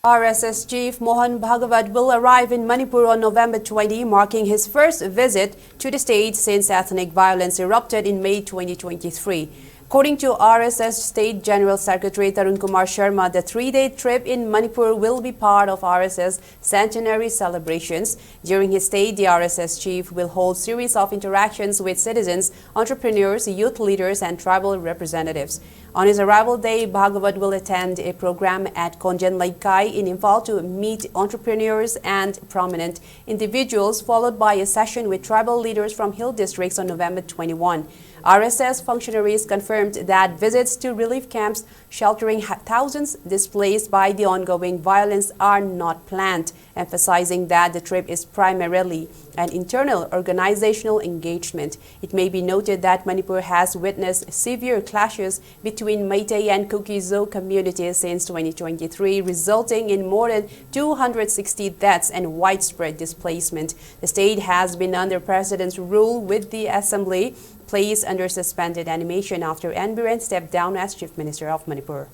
RSS Chief Mohan Bhagwat will arrive in Manipur on November 20, marking his first visit to the state since ethnic violence erupted in May 2023. According to RSS State General Secretary Tarun Kumar Sharma, the three-day trip in Manipur will be part of RSS centenary celebrations. During his stay, the RSS chief will hold series of interactions with citizens, entrepreneurs, youth leaders, and tribal representatives. On his arrival day, Bhagwat will attend a program at Konjan Laikai in Imphal to meet entrepreneurs and prominent individuals, followed by a session with tribal leaders from hill districts on November 21. RSS functionaries confirmed that visits to relief camps sheltering thousands displaced by the ongoing violence are not planned, emphasizing that the trip is primarily an internal organizational engagement. It may be noted that Manipur has witnessed severe clashes between Meitei and Kuki-Zo communities since 2023, resulting in more than 260 deaths and widespread displacement. The state has been under President's rule, with the assembly placed under suspended animation after N. Biren stepped down as Chief Minister of Manipur.